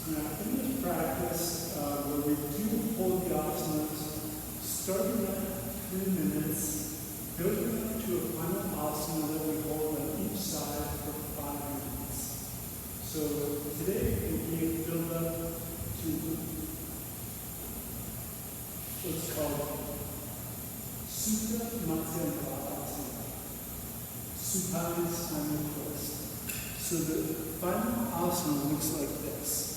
Now, in this practice, where we do hold the asanas, starting at 3 minutes, building up to a final asana that we hold on each side for 5 minutes. So today we build up to what's called Supta Matsyanta Asana, supine spinal twist. So the final asana looks like this.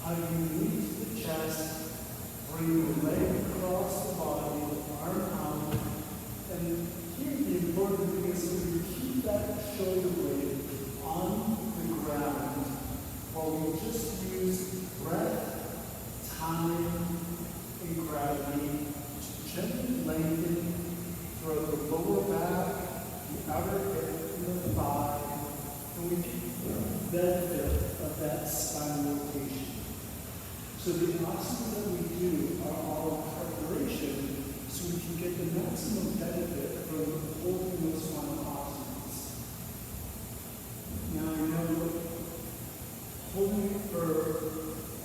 How you knee to the chest, bring your leg across the body, arm out, and here the important thing is that you keep that shoulder blade on the ground while we just use breath, time, and gravity to gently lengthen throughout the lower back, the outer hip, and the thigh, and we get the benefit of that spinal rotation. So the asanas that we do are all preparation so we can get the maximum benefit from holding those final asanas. Now I know holding it for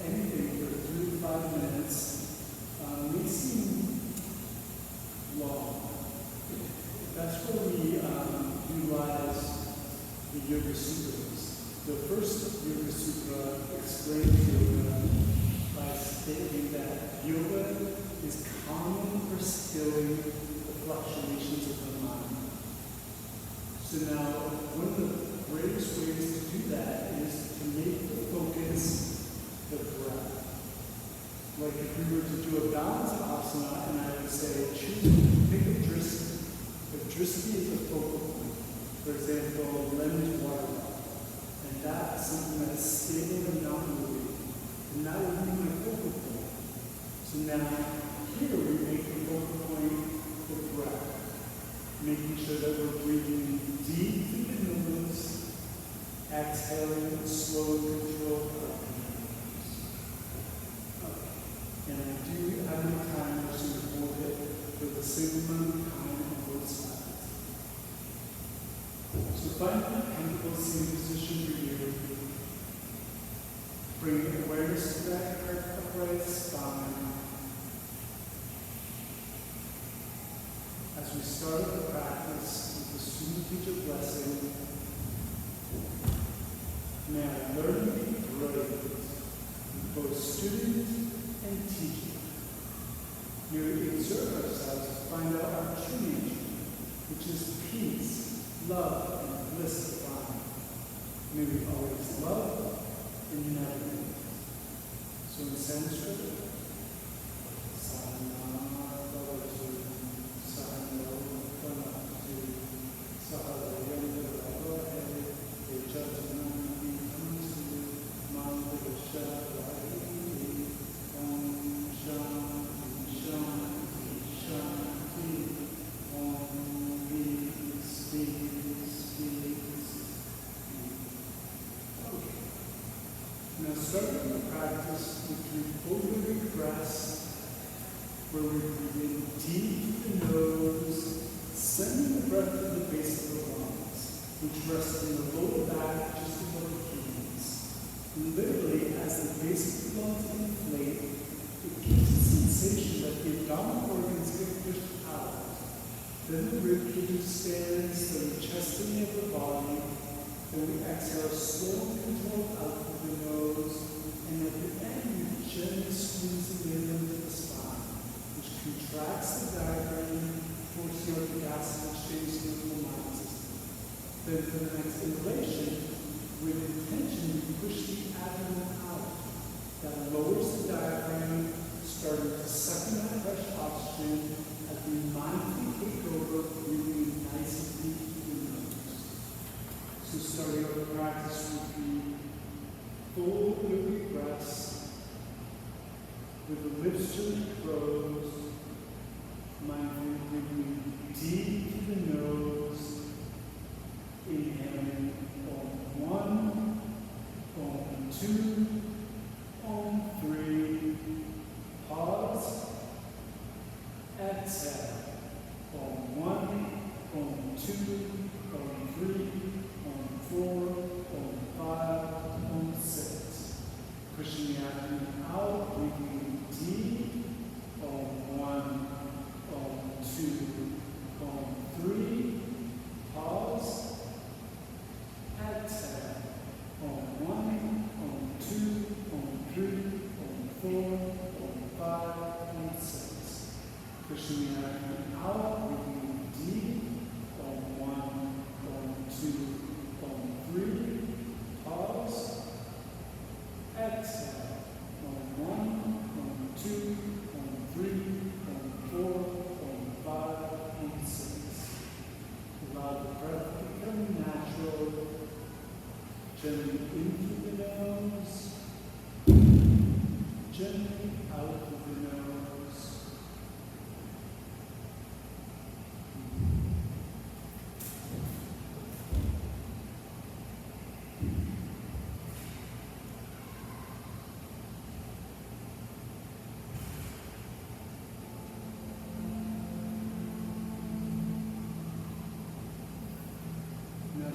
anything for 3 to 5 minutes may seem long. That's where we utilize the Yoga Sutras. The first Yoga Sutra explains yoga by stating that yoga is calming or stilling the fluctuations of the mind. So now, one of the greatest ways to do that is to make the focus the breath. Like if we were to do a balance asana, and I would say, pick a drishti. If drishti is a focal point, for example, lemon water, and that's something that's stable and not moving. And that would be my focal point. So now, here we make the focal point the breath, making sure that we're breathing deep through the nose, exhaling with slow, controlled breath. And I do have my timer, so we hold it for the same amount of time on both sides. So find a comfortable sitting position for you. Bring awareness to that upright spine. As we start the practice with the student teacher blessing, may I learn to be brilliant, both student and teacher. May we exert ourselves to find out our true nature, which is peace, love, and bliss divine. May we always love and unite. So in Sanskrit, Sahana Bhavatu, Sahana Bhavatu, Sahalayam Bhavatu, Ejatmanam Hamsu, Mandavisha Vahi, Om Shanti Shanti Shanti, Om Peace, Peace, Peace. Okay. Now starting the practice with 3 full big breaths, where we breathe in deep through the nose, sending the breath to the base of the lungs, which rests in the lower back just above the kidneys. And literally, as the base of the lungs inflate, it gives a sensation that the abdominal organs get pushed out. Then the rib cage expands to the chest and of the body. Then we exhale slow and controlled out through the nose, and at the end we gently squeeze the air into the spine, which contracts the diaphragm, forcing out the gas and exchange into the mind system. Then for the next inhalation, with intention we push the abdomen out. That lowers the diaphragm, starting to suck in that fresh oxygen as we mindfully take over, breathing nice and deep through the nose. So starting our practice with the full yogic breaths, with the lips gently closed, mindfully breathing deep through the nose, inhaling Om 1, Om 2, Om 3, pause, exhale, Om 1, Om 2, Om 3, Om 4, Om 5, Om 6.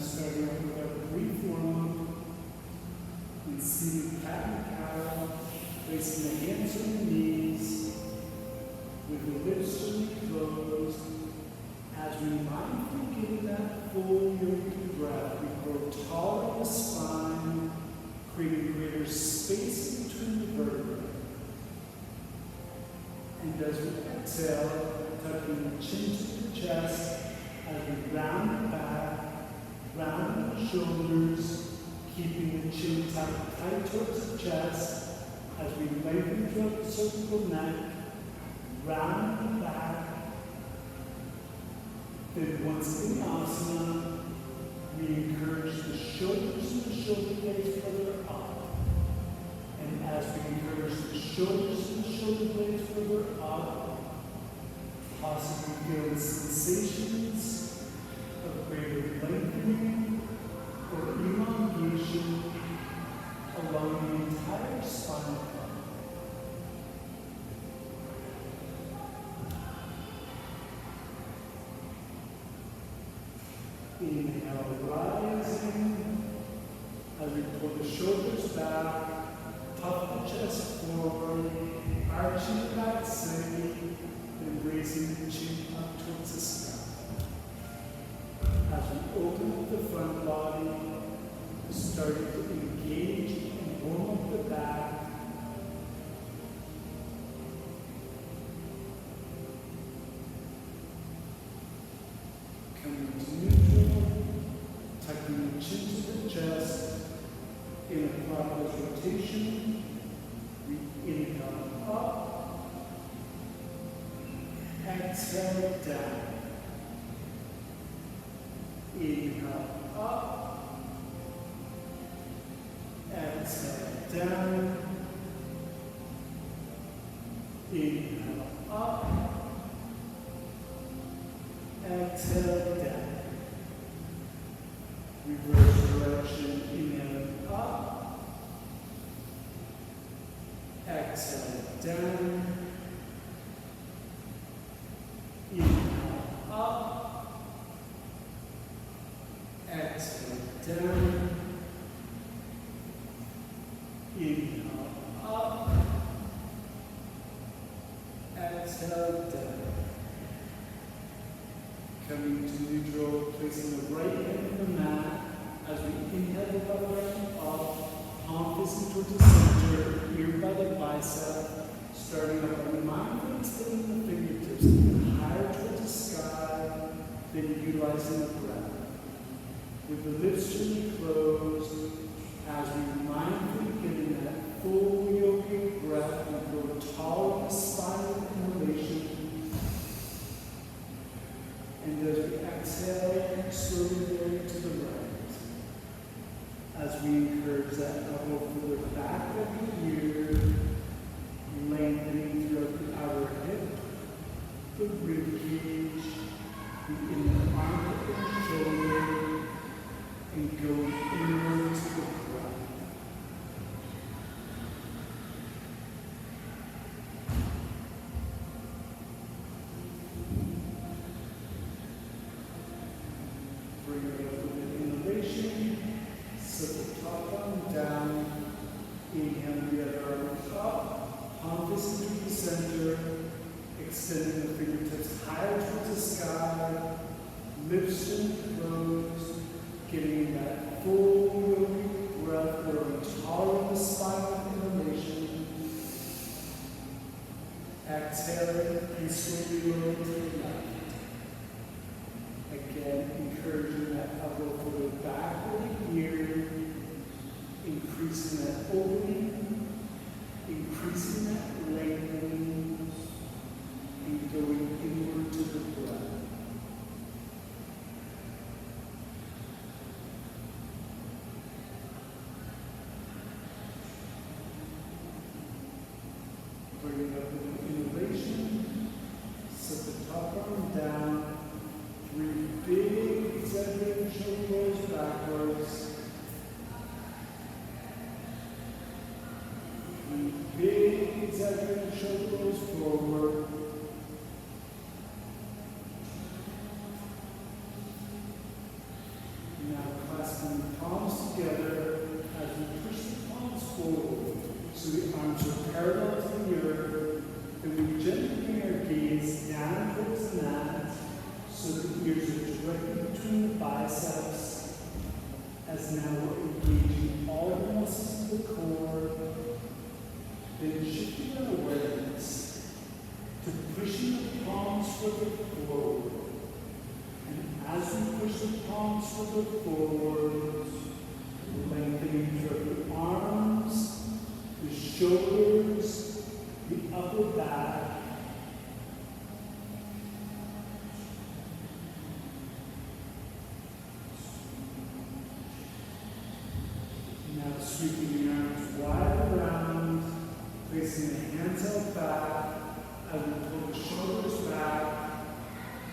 starting off with our brief warm-up. And seated cat and cow, placing the hands on the knees, with the lips gently closed. As we mindfully give that full yogi breath, we grow taller in the spine, creating greater space between the vertebrae. And as we exhale, tucking the chin to the chest, as we round the back, round the shoulders, keeping the chin tucked tight towards the chest, as we lengthen throughout the cervical neck, round the back. Then once in asana, we encourage the shoulders and the shoulder blades further up. And as we encourage the shoulders and the shoulder blades further up, possibly feeling sensations of greater lengthening or elongation along the entire spine. Inhale, rising, as we pull the shoulders back, puff the chest forward, arching the back slightly, and raising the chin up towards the sky. As we open up the front body, starting to engage and warm up the back. Coming to neutral, tucking the chin to the chest, in a clockwise rotation. We inhale up, exhale down. Inhale up, exhale down. Inhale up, exhale down. Reverse direction, inhale up, exhale down. Inhale up, exhale down. Inhale up, exhale down. Coming to neutral, placing the right hand on the mat as we inhale the right arm up, palm facing towards the center, ear by the bicep, starting up on mindfully extending the fingertips even higher towards the sky, then utilizing the breath. With the lips gently closed, as we mindfully get in that full yogic breath, we grow tall in the spine with inhalation. And as we exhale, slowly going to the right. As we encourage that elbow further back of the ear, lengthening throughout the outer hip, the rib cage, the inner armpit and shoulder, and going inward to the breath. Bring it up with an inhalation, set the top arm down, inhale the other arm up, palm facing to the center, extending the fingertips higher towards the sky, lips gently closed, getting that full yogic breath, growing taller in the spine with inhalation. Exhaling and slowly rolling to the left. Again, encouraging that elbow further back of the ear, increasing that opening, increasing that lengthening, and going inward to the breath. Bring it up with an inhalation, set the top arm down, 3 big exaggerated shoulder rolls backwards, 3 big exaggerated shoulder rolls forward, now palms together as we push the palms forward. So the arms are parallel to the earth. Then we gently bring our gaze down towards the mat so the ears are directly between the biceps. As now we're engaging all the muscles of the core. Then shifting our awareness to pushing the palms further forward. And as we push the palms further forward, lengthening through the arms, the shoulders, the upper back. Now sweeping the arms wide around, placing the hands out back, as we pull the shoulders back,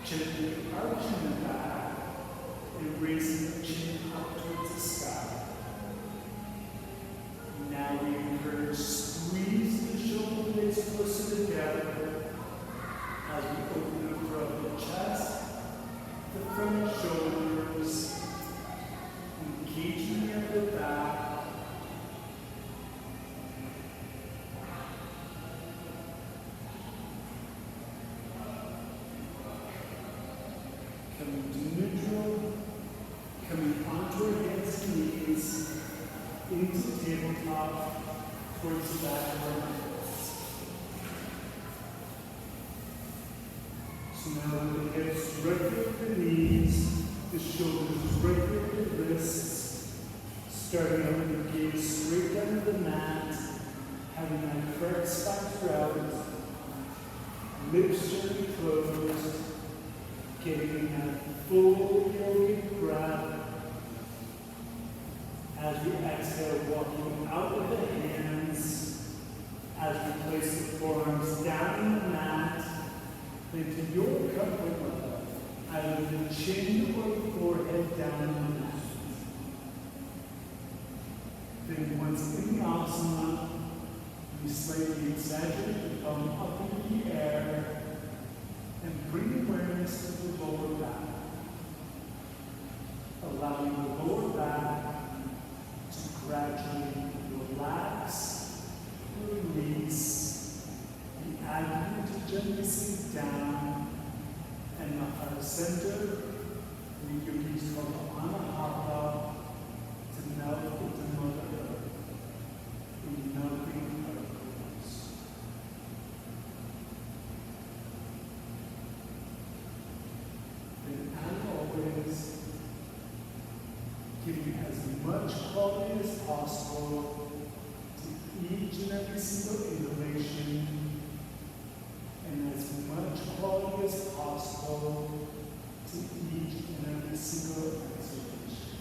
gently arching the back, and raising the chin up towards the sky. Now we encourage squeeze the shoulder blades closer together as we open up throughout the chest, the front shoulders, engaging the upper back. Coming to neutral, coming onto our hands and knees, into tabletop, towards the back of our hips. So now with the hips right over the knees, the shoulders right over the wrists, starting out with the gaze straight down to the mat, having that correct spine throughout, lips gently closed, getting that full yogic breath. As we exhale, walking out with the hands, as we place the forearms down in the mat, into your comfort level, either the chin or the forehead down in the mat. Then once in the asana, we slightly exaggerate the palm up into the air, and bring awareness to the lower back, allowing the lower back to gradually relax, release, the abdomen to gently sink down, and the heart center, the yogis called anahata, to melt into Mother Earth, in melting our cores. Then, as always, giving as much quality as possible to each and every single inhalation, and as much quality as possible to each and every single exhalation.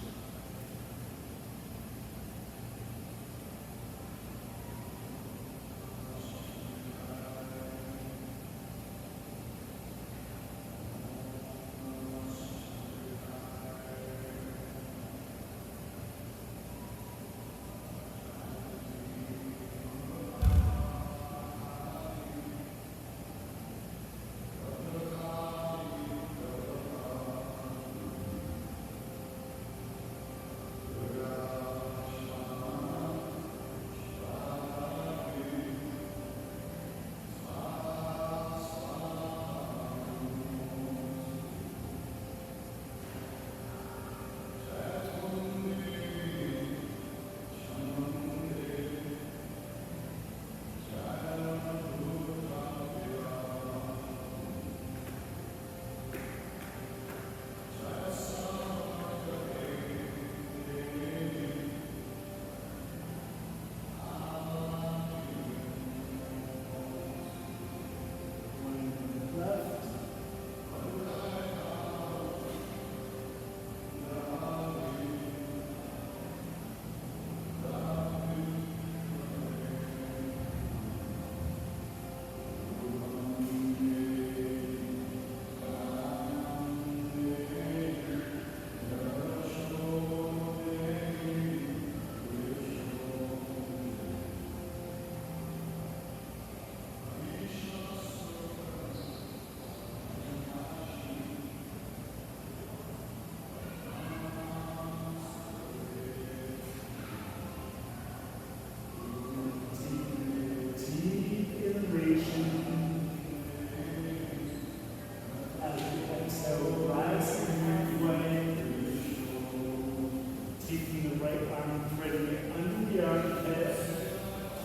right arm, threading it under the armpit,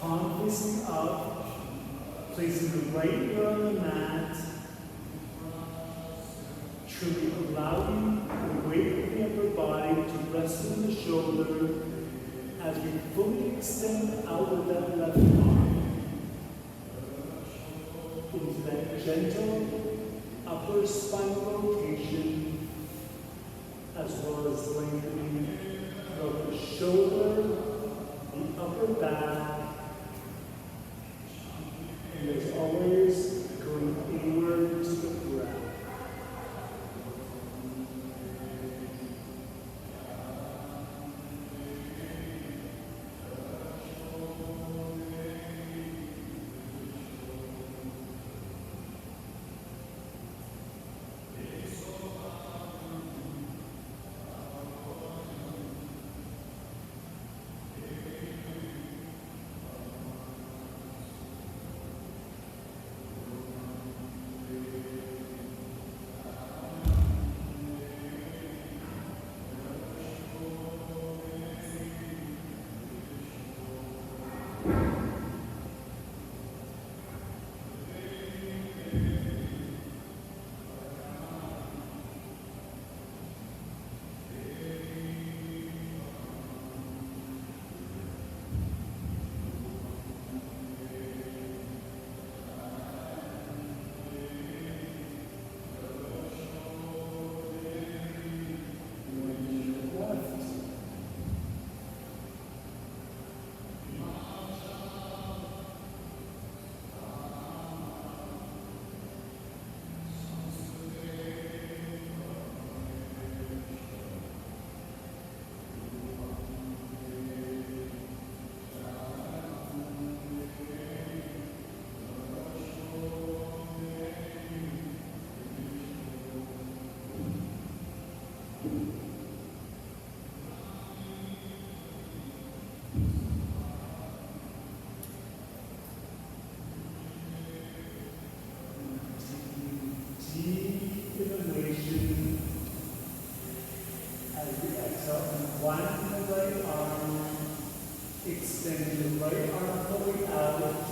palm facing up, placing the right ear on the mat, truly allowing the weight of the upper body to rest on the shoulder as we fully extend out of that left arm into that gentle upper spinal rotation, as well as lengthening throughout the shoulder, the upper back, and as always, going inward to the breath. Widen the right arm, extend the right arm fully out,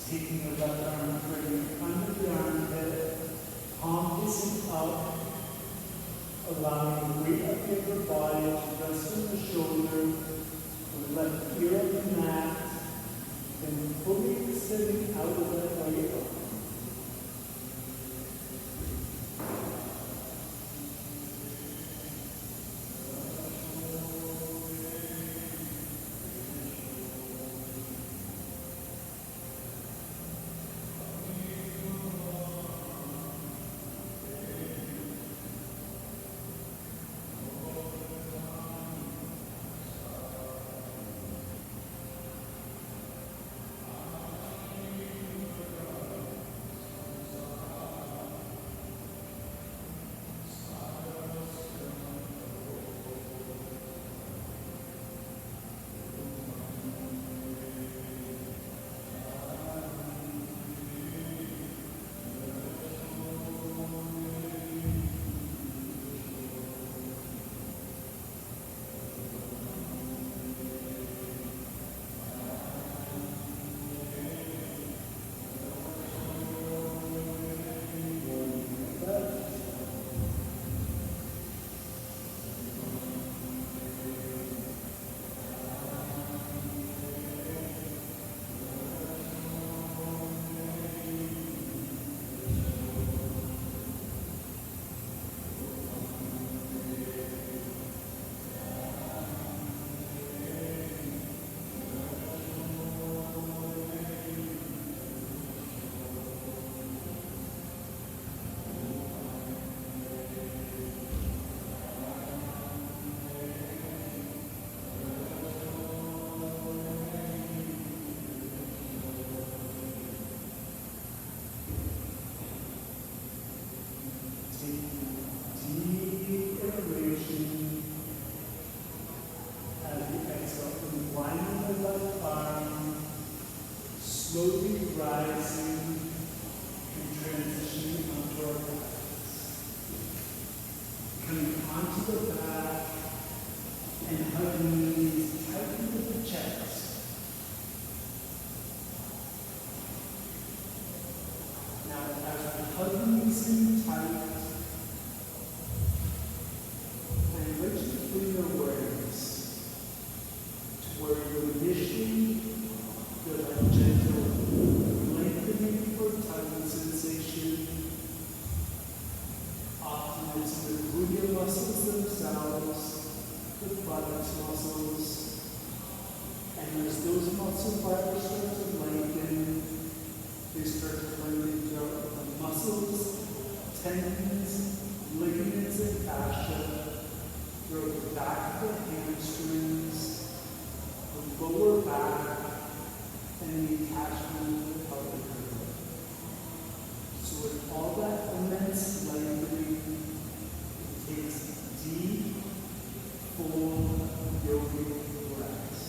taking the left arm bringing under the armpit, palm facing up, allowing the weight of the upper body to rest on the shoulder, the left ear on the mat, then fully extending out of that right arm. Slowly rising and transitioning onto our backs. Coming onto the back and hugging squeezing tight. And let you bring awareness to where you initially feel that gentle lengthening or tightening sensation. Often it's the glute muscles themselves, the buttocks muscles, and as those muscle fibers start to lengthen, they start to lengthen throughout the muscles, tendons, ligaments, and fascia, throughout the back of the hamstrings, the lower back, and the attachment of the pelvic girdle. So with all that immense lengthening, it takes deep, full yogic breaths.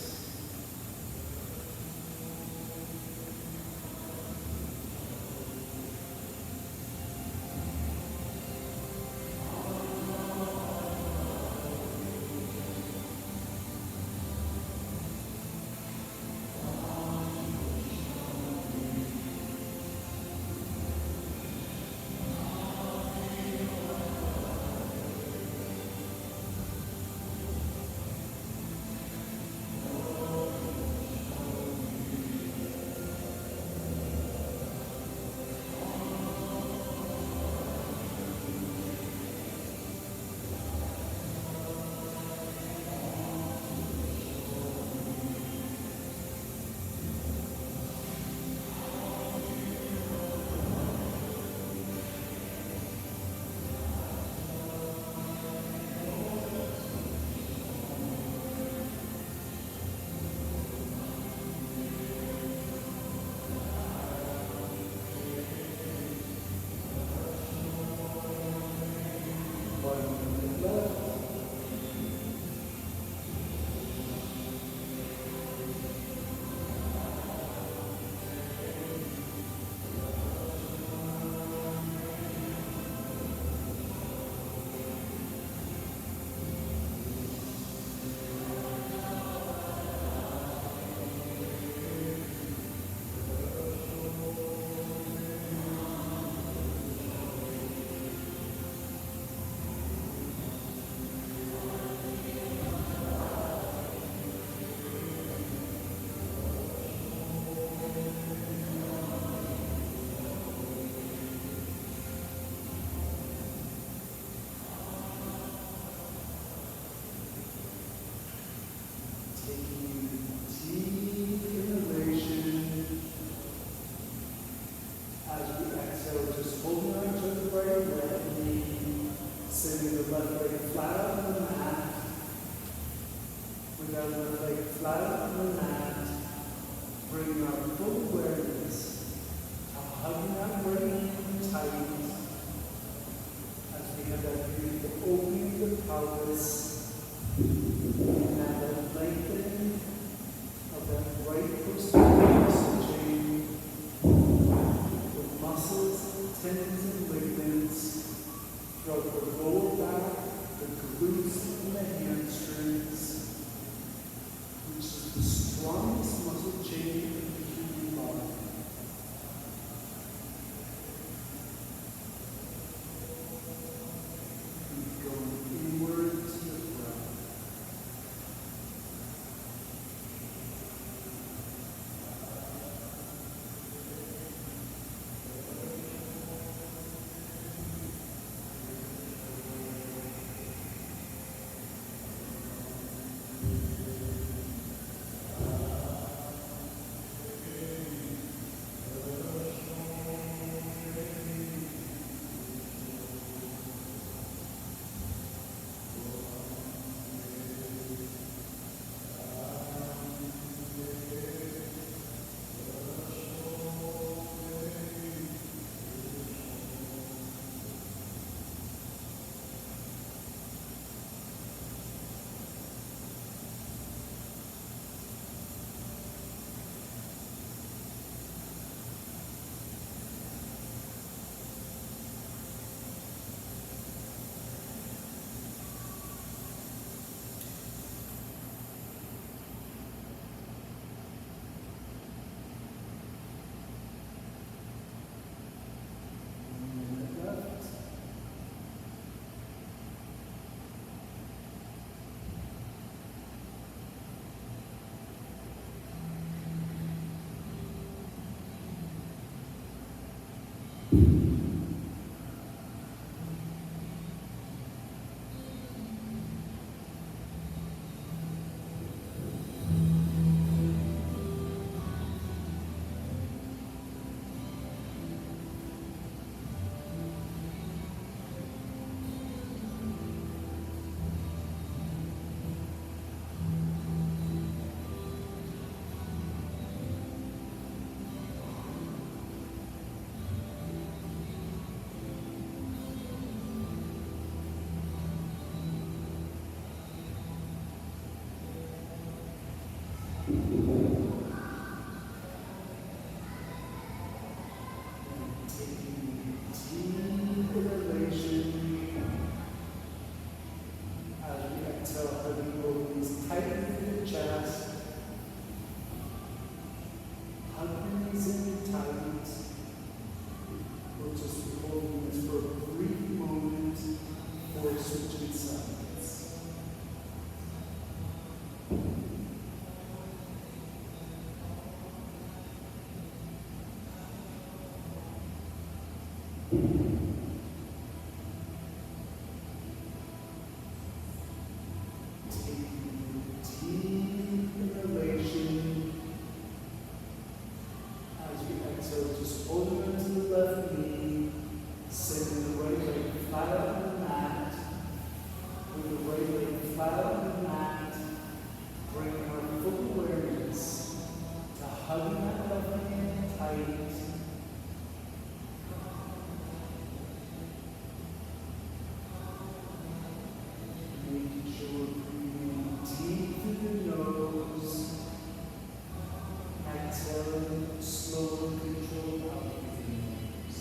Going inward to the Taking deep inhalation as we exhale, hugging both knees tightly to the chest. Hug the knees in tight. We'll just be holding this for a brief moment before switching sides. Taking deep inhalation as we exhale, just holding onto the left knee, sending the right leg flat out on the mat, with the right leg flat out on the mat, bringing our full awareness to hugging that left hand tight. Making sure we're breathing deep through the nose, exhaling slow and controlled out through the nose.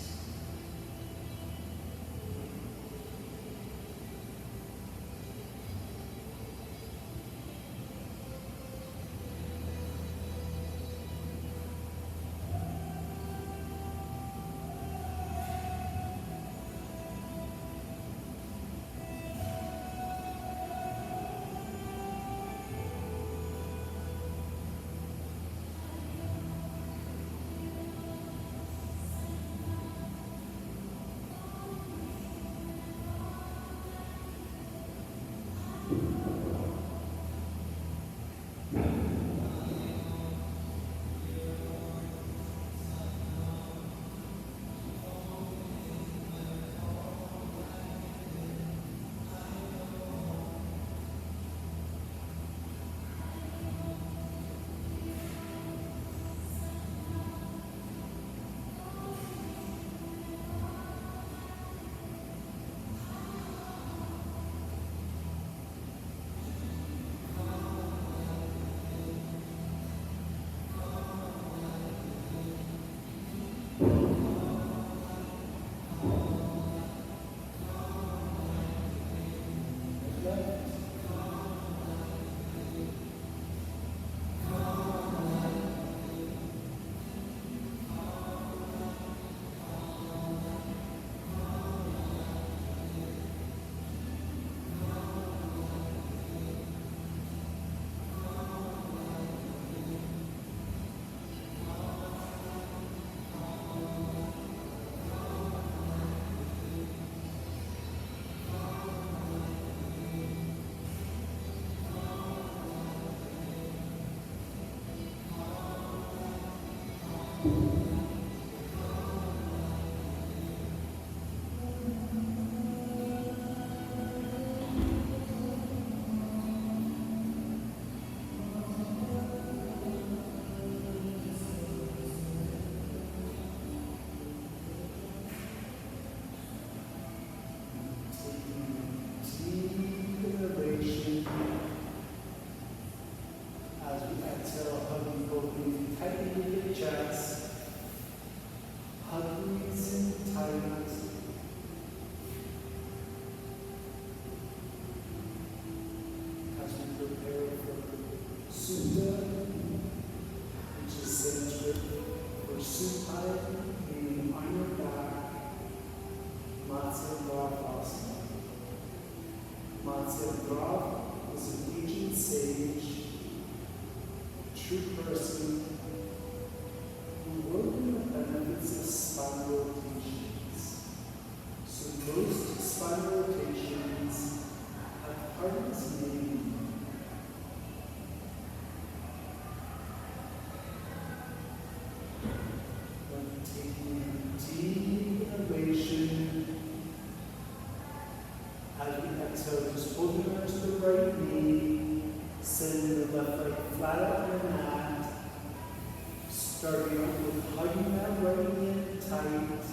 Starting off with hugging that right knee tight.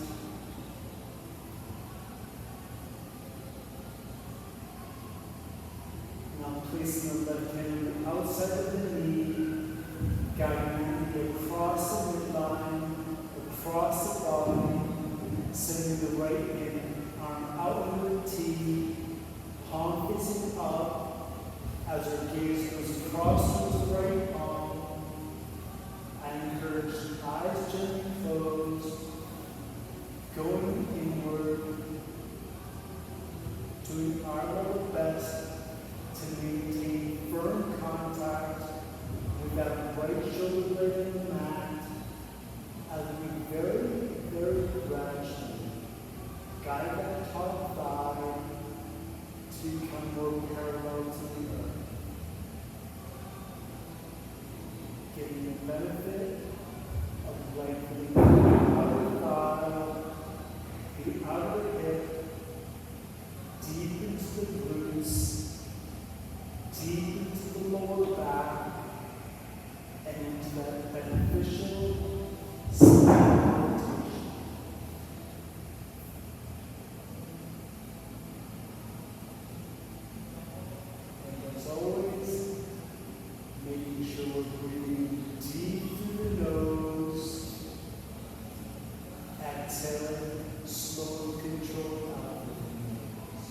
Now placing the left hand outside of the knee, cross the right arm. I encourage eyes gently closed, going inward, doing our level best to maintain firm contact with that right shoulder blade in the mat as we very, very gradually guide that top thigh to become more parallel to the earth. Getting the benefit of lengthening the outer thigh, the outer hip, deep into the glutes, deep into the lower back, and into that beneficial side meditation. And as always, making sure we're breathing deep through the nose, exhaling, slow, controlled out through the nose.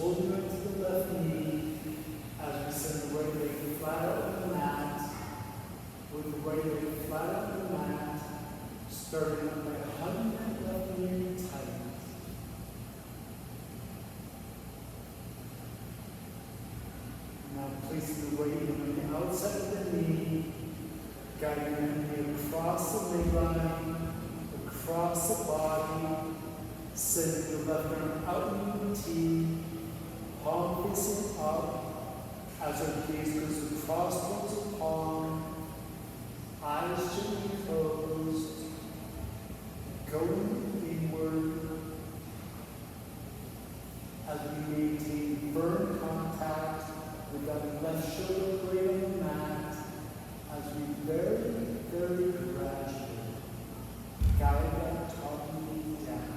holding right to the left knee as we send the right leg flat out on the mat. With the right leg flat out on the mat, starting up by hugging that left knee tight. Now placing the weight on the outside of the knee, guiding the knee across the midline, across the body, sending the left arm out into the T, palm facing up, as our gaze goes across towards the palm, eyes gently closed, going inward, as we maintain firm contact with that left shoulder blade on the mat, as we very, very gradually guide that top knee down.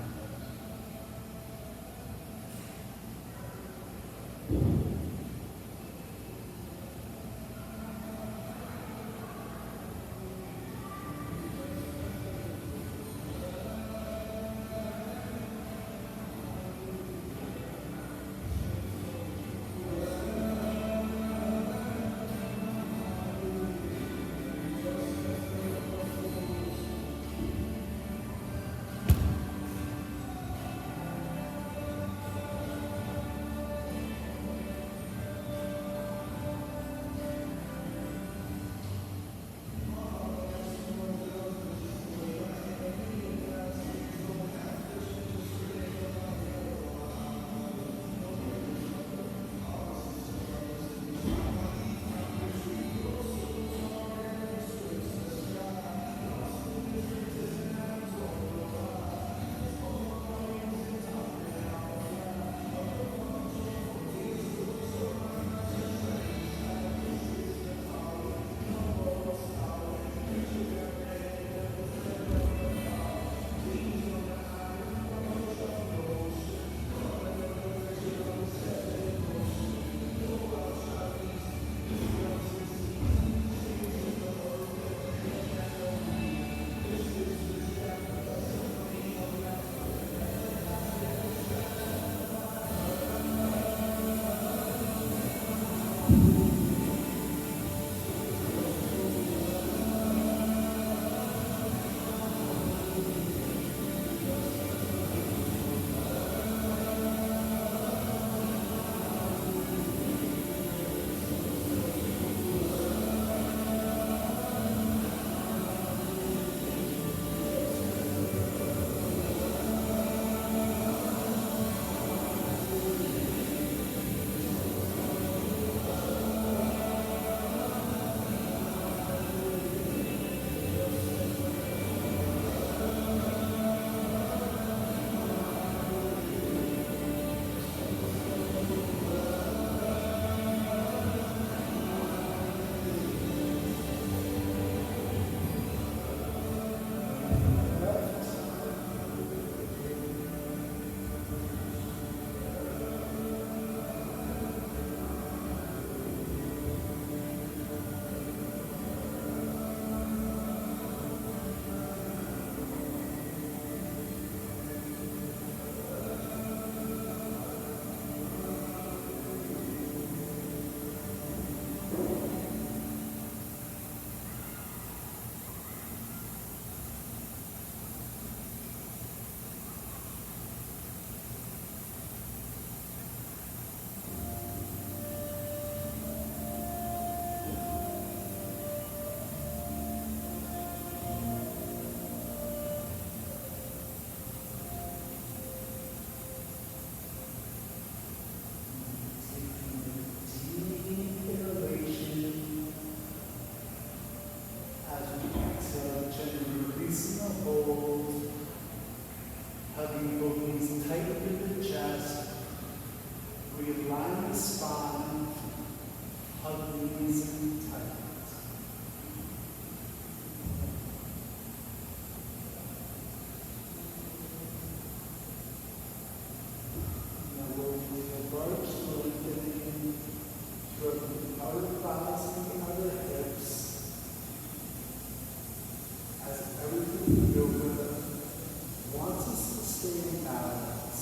Wants us to stay in balance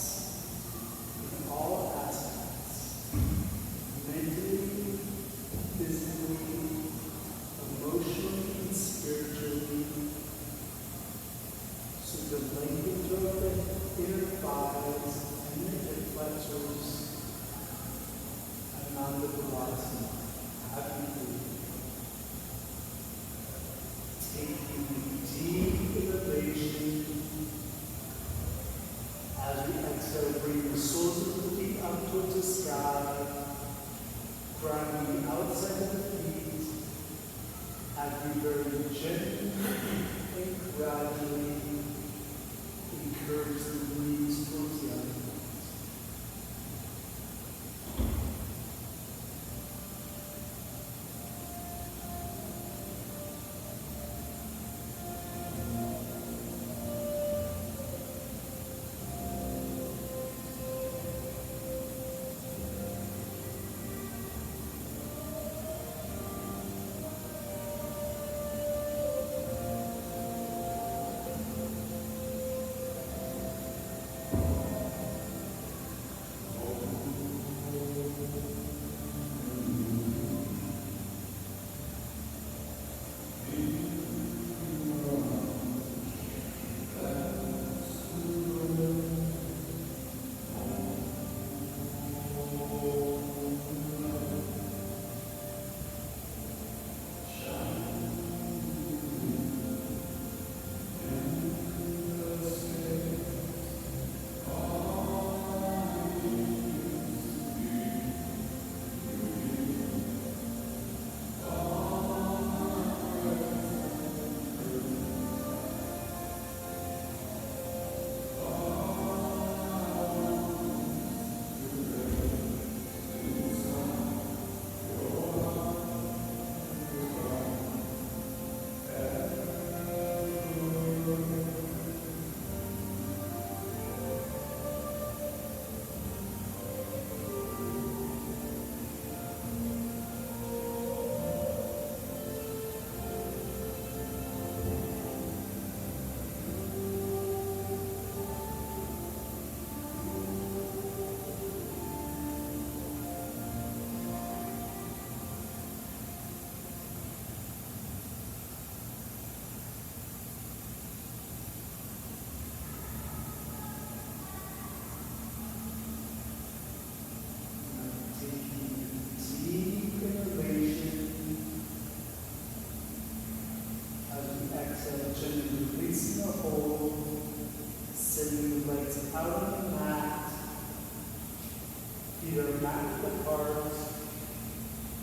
in all aspects. exhale, bring the soles of the feet up towards the sky, grounding the outside of the feet, as we very gently and gradually encourage the knees towards the elbows. Releasing the hold, sending the legs out on the mat, feet are mat apart,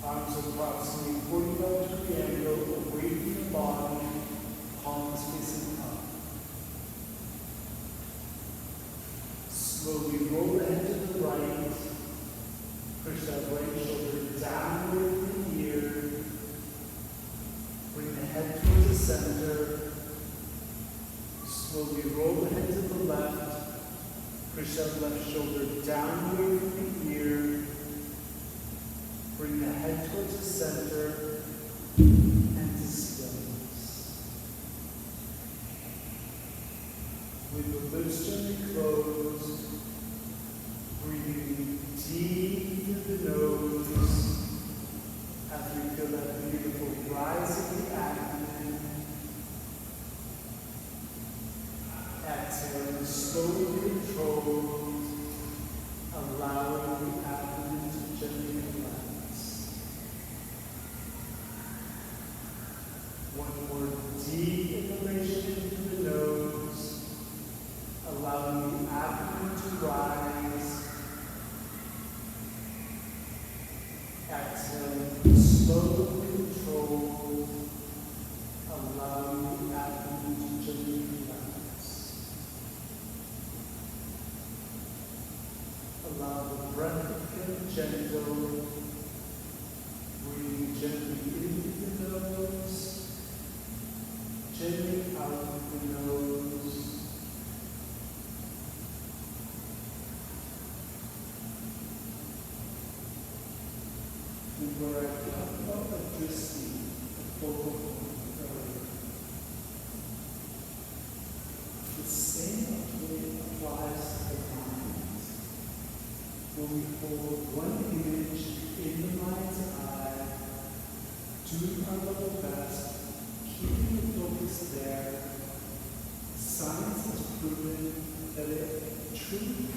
arms approximately 45-degree angle away from the body, palms facing up. Slowly roll the head to the right, push that right shoulder downward from the ear, bring the head towards the center. Slowly roll the head to the left, push that left shoulder downward from the ear, bring the head towards the center, and to stillness. With the lips gently closed, breathing deep through the nose as we feel that beautiful rise of the abdomen. Exhale, slowly controlled, allowing the abdomen to gently relax. One more deep inhalation into the nose, allowing the abdomen to rise. Exhale, slowly controlled, allowing the abdomen to gently relax. Allow the breath to become gentle, breathing gently into the nose, gently out the nose. And where I talked about addressing the focal point earlier, the same applies to the mind. When we hold one image in the mind's eye, doing our level best, keeping the focus there, science has proven that it truly